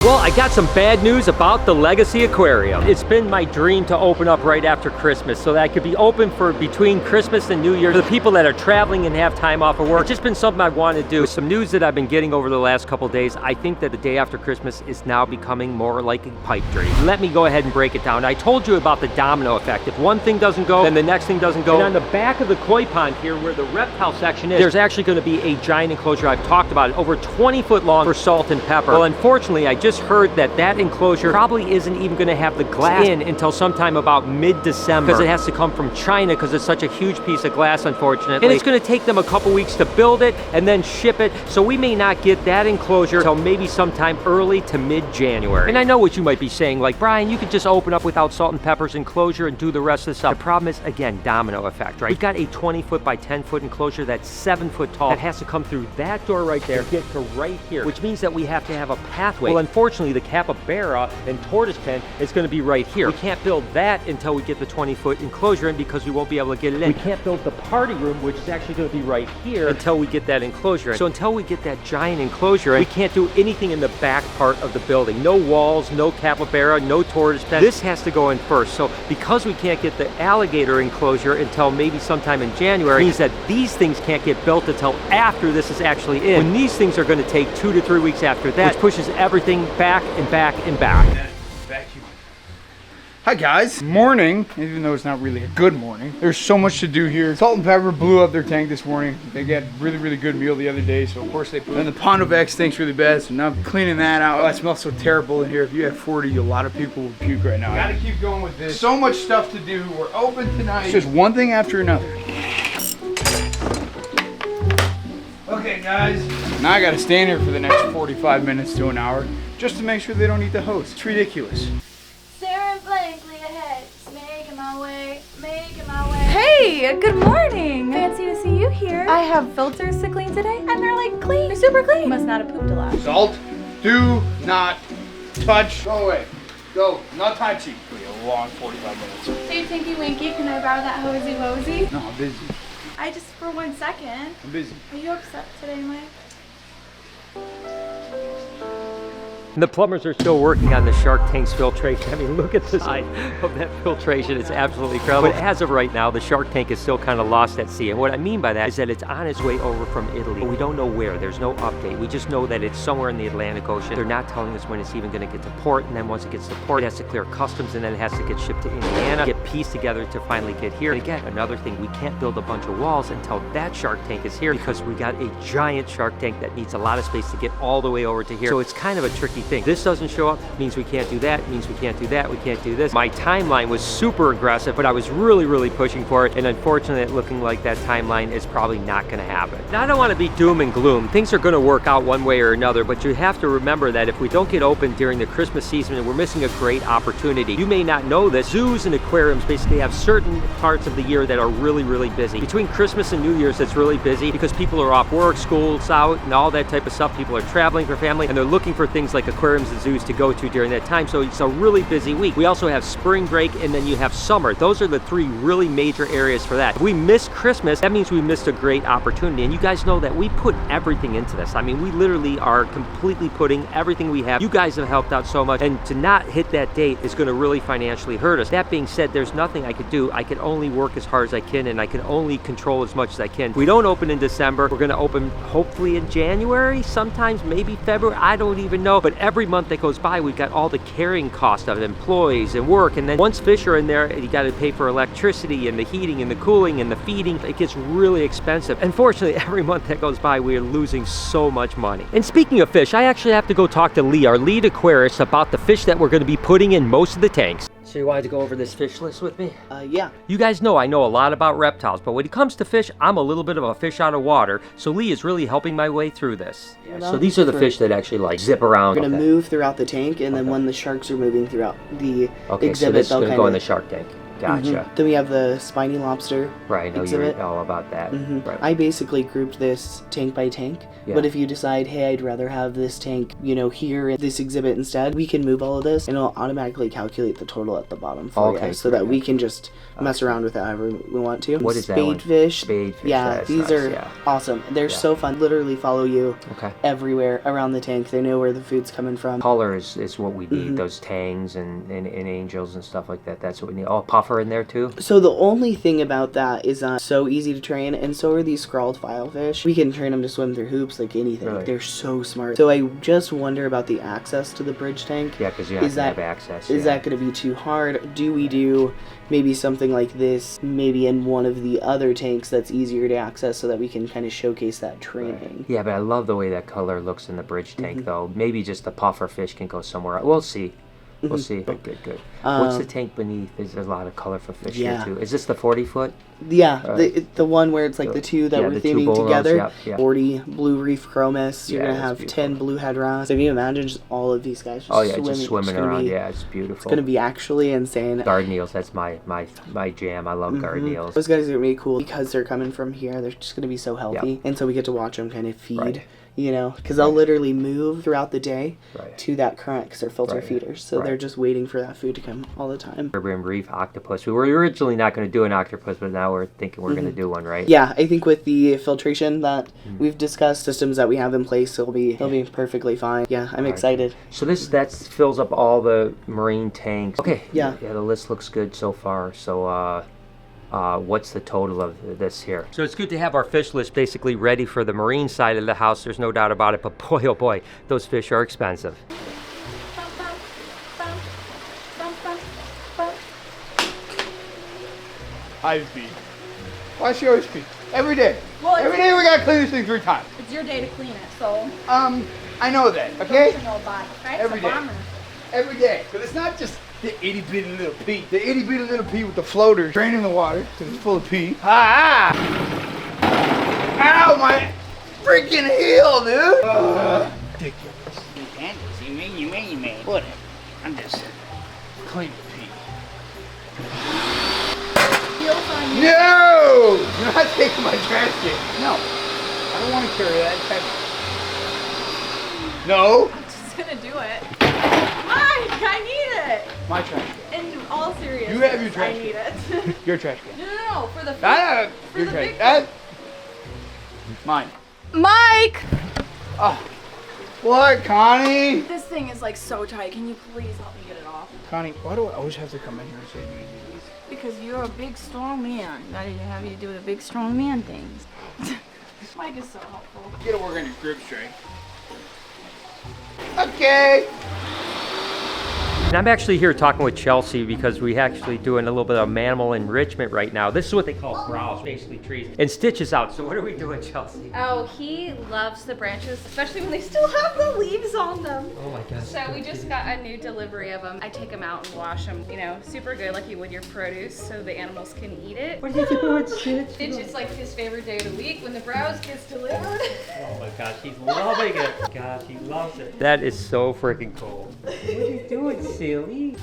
Well, I got some bad news about the Legasea Aquarium. It's been my dream to open up right after Christmas so that I could be open for between Christmas and New Year for the people that are traveling and have time off of work. It's just been something I've wanted to do. With some news that I've been getting over the last couple days, I think that the day after Christmas is now becoming more like a pipe dream. Let me go ahead and break it down. I told you about the domino effect. If one thing doesn't go, then the next thing doesn't go. And on the back of the koi pond here where the reptile section is, there's actually going to be a giant enclosure. I've talked about it, over 20 foot long for salt and pepper. Well, unfortunately, I just heard that enclosure probably isn't even going to have the glass in until sometime about mid-December because it has to come from China because it's such a huge piece of glass, unfortunately. And it's going to take them a couple weeks to build it and then ship it, so we may not get that enclosure until maybe sometime early to mid-January. And I know what you might be saying, like, Brian, you could just open up without salt and pepper's enclosure and do the rest of the stuff. The problem is, again, domino effect, right? We've got a 20 foot by 10 foot enclosure that's 7 foot tall that has to come through that door right there to get to right here, which means that we have to have a pathway. Well, unfortunately, the capybara and tortoise pen is going to be right here. We can't build that until we get the 20-foot enclosure in because we won't be able to get it in. We can't build the party room, which is actually going to be right here, until we get that enclosure in. So until we get that giant enclosure in, we can't do anything in the back part of the building. No walls, no capybara, no tortoise pen. This has to go in first. So because we can't get the alligator enclosure until maybe sometime in January, it means that these things can't get built until after this is actually in. When these things are going to take 2 to 3 weeks after that, which pushes everything back and back and back. Vacuum. Hi guys. Morning, even though it's not really a good morning. There's so much to do here. Salt and Pepper blew up their tank this morning. They got really good meal the other day, so of course they put. And the Pondovac stinks really bad, so now I'm cleaning that out. Oh, it smells so terrible in here. If you have 40, a lot of people will puke right now. Gotta keep going with this. So much stuff to do. We're open tonight. It's just one thing after another. Okay guys, now I gotta stand here for the next 45 minutes to an hour just to make sure they don't eat the hose. It's ridiculous. Staring blankly ahead, just making my way, making my way. Hey, good morning. Fancy to see you here. I have filters to clean today, and they're like clean. They're super clean. Must not have pooped a lot. Salt, do not touch. Go away. Go. Not touchy. It'll be a long 45 minutes. Hey, Tinky Winky, can I borrow that hosey wosey? No, I'm busy. I just for 1 second. I'm busy. Are you upset today, Mike? And the plumbers are still working on the shark tank's filtration. I mean, look at the size of that filtration. It's absolutely incredible. But as of right now, the shark tank is still kind of lost at sea. And what I mean by that is that it's on its way over from Italy. But we don't know where. There's no update. We just know that it's somewhere in the Atlantic Ocean. They're not telling us when it's even going to get to port. And then once it gets to port, it has to clear customs. And then it has to get shipped to Indiana, get pieced together to finally get here. And again, another thing, we can't build a bunch of walls until that shark tank is here because we got a giant shark tank that needs a lot of space to get all the way over to here. So it's kind of a tricky thing. This doesn't show up, means we can't do that, means we can't do that, we can't do this. My timeline was super aggressive, but I was really pushing for it, and unfortunately it's looking like that timeline is probably not going to happen. Now, I don't want to be doom and gloom. Things are going to work out one way or another, but you have to remember that if we don't get open during the Christmas season, we're missing a great opportunity. You may not know this, zoos and aquariums basically have certain parts of the year that are really busy. Between Christmas and New Year's, it's really busy because people are off work, school's out, and all that type of stuff. People are traveling for family, and they're looking for things like aquariums and zoos to go to during that time, so it's a really busy week. We also have spring break, and then you have summer. Those are the 3 really major areas for that. If we miss Christmas, that means we missed a great opportunity, and you guys know that we put everything into this. I mean, we literally are completely putting everything we have. You guys have helped out so much, and to not hit that date is going to really financially hurt us. That being said, there's nothing I could do. I can only work as hard as I can, and I can only control as much as I can. If we don't open in December, we're going to open hopefully in January, sometimes maybe February, I don't even know, but every month that goes by, we've got all the carrying cost of employees and work, and then once fish are in there, you got to pay for electricity and the heating and the cooling and the feeding. It gets really expensive. Unfortunately, every month that goes by, we are losing so much money. And speaking of fish, I actually have to go talk to Lee, our lead aquarist, about the fish that we're going to be putting in most of the tanks. So you wanted to go over this fish list with me? Yeah. You guys know I know a lot about reptiles, but when it comes to fish, I'm a little bit of a fish out of water, so Lee is really helping my way through this. Yeah, so these are the fish that actually like zip around. We're gonna move throughout the tank, and then when the sharks are moving throughout the exhibit, so this is gonna go in the shark tank. Gotcha. Then we have the spiny lobster Right, no, exhibit. you're all about that. Right. I basically grouped this tank by tank, Yeah. but if you decide, hey, I'd rather have this tank, you know, here in this exhibit instead, we can move all of this and it'll automatically calculate the total at the bottom for Okay, you, so that we can just mess around with it however we want to. What is that one? Spadefish. Spadefish, Yeah, that's these nice, are yeah. awesome. They're so fun. Literally follow you Okay. everywhere around the tank. They know where the food's coming from. Color is what we need. Those tangs and angels and stuff like that. That's what we need. Oh, puffer in there too? So the only thing about that is so easy to train, and so are these scrawled filefish. We can train them to swim through hoops like anything. Really? They're so smart. So I just wonder about the access to the bridge tank. Yeah, because you have to have access. Is yeah. that going to be too hard? Do we do maybe something like this, maybe in one of the other tanks that's easier to access so that we can kind of showcase that training? Yeah, but I love the way that color looks in the bridge tank, though. Maybe just the puffer fish can go somewhere else. We'll see. We'll see. Good, good, good. What's the tank beneath? There's a lot of colorful fish here, too. Is this the 40-foot? Yeah, the one where it's like the two that we're the two theming bolos, together. yep, yep. 40 blue reef chromis. You're Yeah, going to that's have beautiful. 10 blue head ross. So if you imagine just all of these guys just Oh, yeah, swimming. just swimming it's gonna around. be- Yeah, it's beautiful. It's going to be actually insane. Garden eels, that's my jam. I love garden eels. Those guys are going to be cool because they're coming from here. They're just going to be so healthy. Yep. And so we get to watch them kind of feed. Right. You know, because they'll literally move throughout the day Right. to that current because they're filter Right. feeders. So Right. they're just waiting for that food to come all the time. Caribbean reef octopus. We were originally not going to do an octopus, but now we're thinking we're going to do one, right? Yeah, I think with the filtration that we've discussed, systems that we have in place, they'll be perfectly fine. Yeah, I'm excited. So that fills up all the marine tanks. Okay. Yeah. Yeah, the list looks good so far. So, what's the total of this here? So it's good to have our fish list basically ready for the marine side of the house. There's no doubt about it. But boy, oh boy, those fish are expensive. I feed. Why she always feed? Every day. Well, Every day we gotta clean this thing 3 times. It's your day to clean it, so I know that, okay? don't know about it, right? Every It's a day. bomber. Every day. Because it's not just the itty bitty little pea. The itty bitty little pea with the floaters draining the water because it's full of pee. Ah! Ow, my freaking heel, dude! Ridiculous. You can't just, you mean, whatever. I'm just cleaning pee. No! You're not taking my trash can. No. I don't want to carry that. It's heavy. No. I'm just gonna do it. Mike, I need it. My trash can. In all seriousness, You have your trash I need it. Your trash can. No, for the Ah, for your the trash big can. Mine. Mike! Oh. What, Connie? This thing is like so tight. Can you please help me get it off? Connie, why do I always have to come in here and say you do these? Because you're a big, strong man. Gotta have you do the big, strong man things. Mike is so helpful. You gotta work on your grip strength. Okay. And I'm actually here talking with Chelsea because we actually doing a little bit of Manal Enrichment right now. This is what they call browse, basically trees. And Stitch is out, so what are we doing, Chelsea? Oh, he loves the branches, especially when they still have the leaves on them. Oh my gosh. So we just got a new delivery of them. I take them out and wash them, you know, super good like you would your produce so the animals can eat it. What are you doing, Stitch? It's just like his favorite day of the week when the browse gets delivered. Oh my gosh, he's loving it. Gosh, he loves it. That is so freaking cool. What are you doing, silly?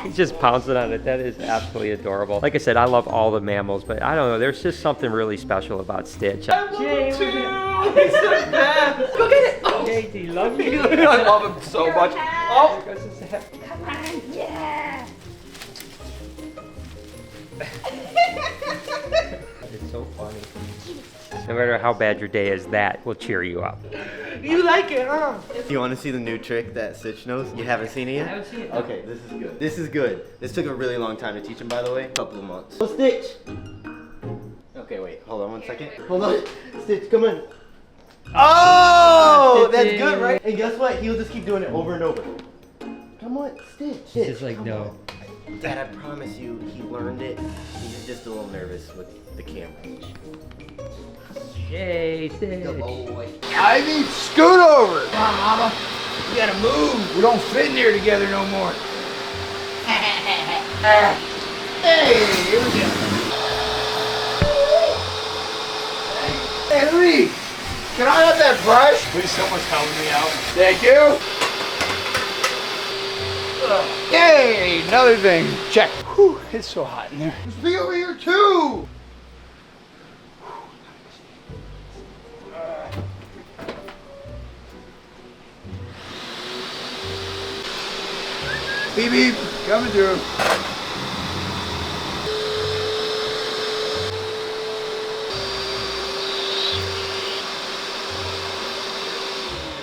He's just pouncing on it. That is absolutely adorable. Like I said, I love all the mammals, but I don't know. There's just something really special about Stitch. Jay, He's the best. go get it. Oh. Jay, do you love you? I love him so much. Oh. There goes his hat. Come on, yeah. It's so funny. No matter how bad your day is, that will cheer you up. You like it, huh? You want to see the new trick that Stitch knows? You haven't seen it yet? I haven't seen it. Okay, this is good. This is good. This took a really long time to teach him, by the way. A couple of months. Oh, Stitch! Okay, wait. Hold on 1 second. Hold on. Stitch, come in. Oh! That's good, right? And guess what? He'll just keep doing it over and over. Come on, Stitch. Stitch, It's like, come no. on. Dad, I promise you, he learned it. He's just a little nervous with the camera. Yay, Stitch. Ivy, scoot over. Come on, Mama. We gotta move. We don't fit in here together no more. Hey, here we go. Hey, Lee, can I have that brush? Please, someone's helping me out. Thank you. Yay! Another thing. Check. Whew, it's so hot in there. There's me over here too! Beep beep, coming through.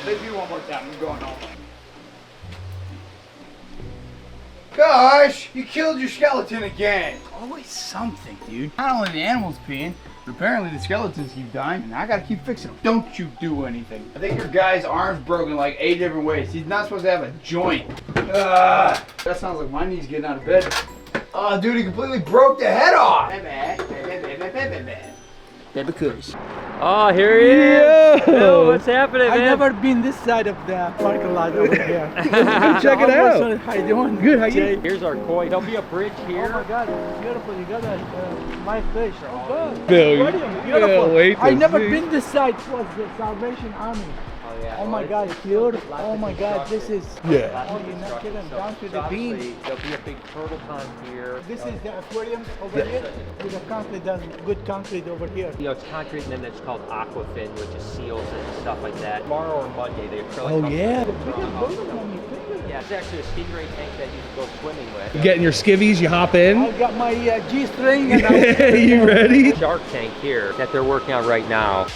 Let's do one more time, I'm going home. Gosh, you killed your skeleton again. Always something, dude. Not only the animals peeing, but apparently the skeletons keep dying, and I gotta keep fixing them. Don't you do anything. I think your guy's arm's broken like 8 different ways. He's not supposed to have a joint. That sounds like my knee's getting out of bed. Oh, dude, he completely broke the head off. Baby Kush. Oh, here he is. Oh, what's happening, man? I've never been this side of the parking lot over here. Check it out. How you doing? Good, how you? Here's our koi. There'll be a bridge here. Oh my God, it's beautiful. You got a nice fish. Oh, good. Bill, Aquarium, beautiful. wait to I've never see. been this side. It was the Salvation Army. Oh, yeah. Oh my God, it's beautiful. Oh my God, this is. Yeah. Oh, you're not kidding. Down to the beach. There'll be a big turtle pond here. This is the aquarium over here. With the concrete, there's good concrete over here. You know, it's concrete, and then it's called aquafin, which is seals and stuff like that. Tomorrow or Monday, the acrylic. Oh comes yeah, in. the biggest building when you think of it. Yeah, it's actually a stingray tank that you can go swimming with. Getting your skivvies, you hop in. I got my G-string and I'm You ready? Shark tank here that they're working on right now.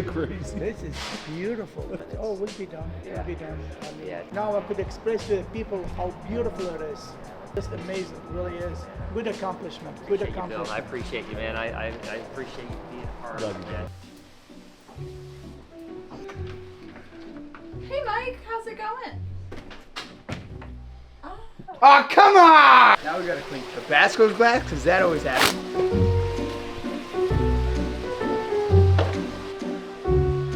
Crazy. This is beautiful. Oh, we'll be done. We'll be done. I mean, Yeah. now I could express to the people how beautiful it is. Just amazing, it really is. Good accomplishment. Good Appreciate you, Bill. accomplishment. I appreciate you, man. I appreciate you being part of that. Hey Mike, how's it going? Oh, come on! Now we gotta clean Tabasco's glass, because that always happens.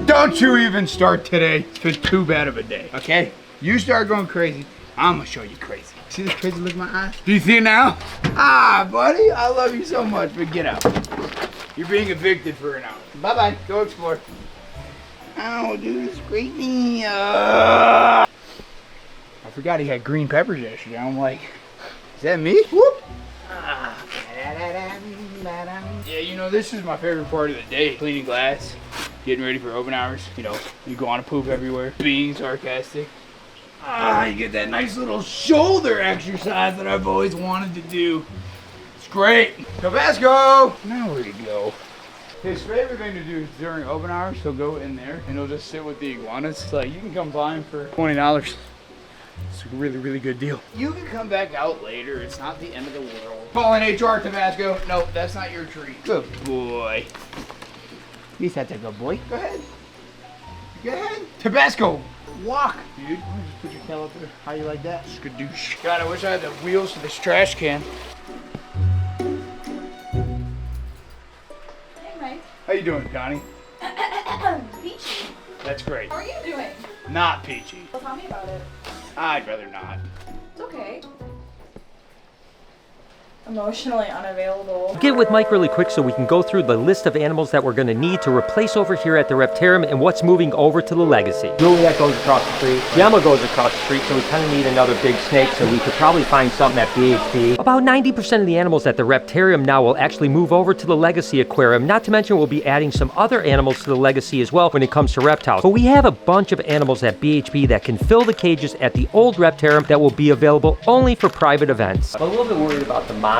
Don't you even start today. It's been too bad of a day, okay? You start going crazy, I'm gonna show you crazy. See this crazy look in my eyes? Do you see it now? Ah, buddy, I love you so much, but get out. You're being evicted for an hour. Bye-bye, go explore. Oh, dude, it's creepy. I forgot he had green peppers yesterday. I'm like, is that me? Whoop. Yeah, you know, this is my favorite part of the day. Cleaning glass, getting ready for open hours. You know, you go on a poop everywhere. Being sarcastic. You get that nice little shoulder exercise that I've always wanted to do. It's great. Tabasco! Now where'd he go? His favorite thing to do is during open hours, he'll go in there and he'll just sit with the iguanas. It's like, you can come by him for $20. It's a really, really good deal. You can come back out later. It's not the end of the world. Calling HR, Tabasco. Nope, that's not your tree. Good boy. At least that's a good boy. Go ahead. Go ahead. Tabasco, walk, dude. Just put your tail up there. How you like that? Skadoosh. God, I wish I had the wheels to this trash can. Hey Mike. How you doing, Connie? Peachy. That's great. How are you doing? Not peachy. Well, tell me about it. I'd rather not. It's okay. Emotionally unavailable. Get with Mike really quick so we can go through the list of animals that we're going to need to replace over here at the Reptarium and what's moving over to the Legacy. Juliet goes across the street. Gemma goes across the street, so we kind of need another big snake, so we could probably find something at BHP. About 90% of the animals at the Reptarium now will actually move over to the Legacy Aquarium, not to mention we'll be adding some other animals to the Legacy as well when it comes to reptiles. But we have a bunch of animals at BHP that can fill the cages at the old Reptarium that will be available only for private events. I'm a little bit worried about the monitors.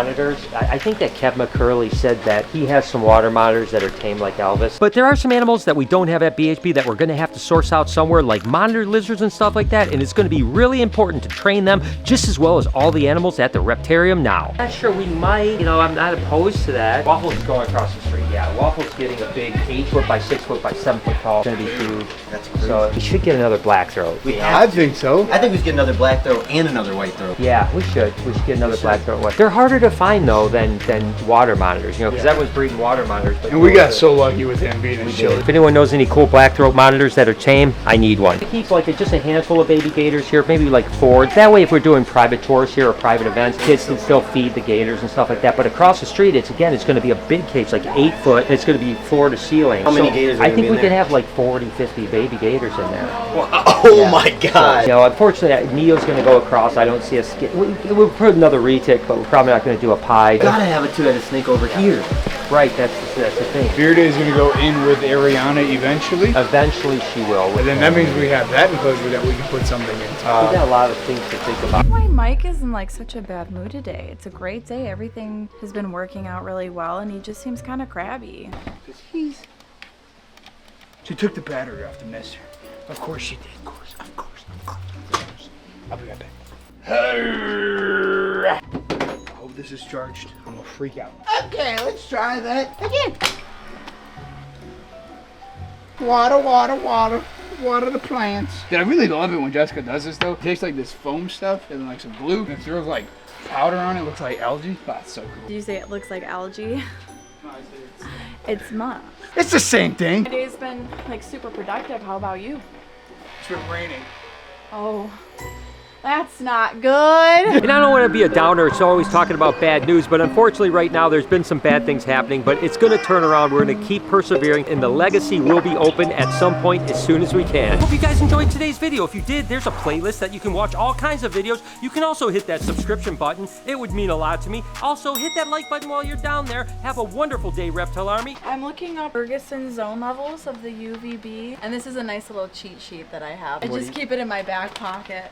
I think that Kev McCurley said that he has some water monitors that are tame like Elvis. But there are some animals that we don't have at BHP that we're going to have to source out somewhere, like monitor lizards and stuff like that, and it's going to be really important to train them just as well as all the animals at the Reptarium now. Not sure, we might, you know, I'm not opposed to that. Waffle's going across the street, yeah. Waffle's getting a big 8 foot by 6 foot by 7 foot tall. It's going to be huge. That's crazy. So we should get another black throat. I think so. I think we should get another black throat and another white throat. Yeah, we should. We should get another black throat one. They're harder to find though than water monitors, you know, because that was breeding water monitors. But And we got so lucky with him being in Chile. if anyone knows any cool black throat monitors that are tame, I need one. It keeps like just a handful of baby gators here, maybe like 4. That way if we're doing private tours here or private events, kids can still feed the gators and stuff like that. But across the street, it's going to be a big cage, like 8 foot. It's going to be floor to ceiling. How many gators are I gonna think be we in could there? have like 40, 50 baby gators in there. Oh my god. You know, unfortunately, Neo's going to go across. I don't see us get. We'll put another retic, but we're probably not going to do a pie. Gotta have a two-headed snake over here. Right, that's the thing. Beardy is going to go in with Ariana eventually. Eventually, she will. And then that means we have that enclosure that we can put something in. We got a lot of things to think about. Why Mike is in like such a bad mood today? It's a great day. Everything has been working out really well, and he just seems kind of crabby. She took the battery off the mister. Of course she did. Of course. I'll be right back. I hope this is charged. I'm gonna freak out. Okay, let's try that again. Water, water, water. Water the plants. Dude, I really love it when Jessica does this though. It tastes like this foam stuff and like some glue. And it throws like powder on it. Looks like algae. Oh, it's so cool. Did you say it looks like algae? It's not. It's the same thing. My day's been like super productive. How about you? It's been raining. Oh, that's not good. And I don't want to be a downer, so always talking about bad news, but unfortunately right now there's been some bad things happening, but it's going to turn around. We're going to keep persevering, and the Legacy will be open at some point as soon as we can. Hope you guys enjoyed today's video. If you did, there's a playlist that you can watch all kinds of videos. You can also hit that subscription button. It would mean a lot to me. Also, hit that like button while you're down there. Have a wonderful day, Reptile Army. I'm looking up Ferguson zone levels of the UVB, and this is a nice little cheat sheet that I have. I just keep it in my back pocket.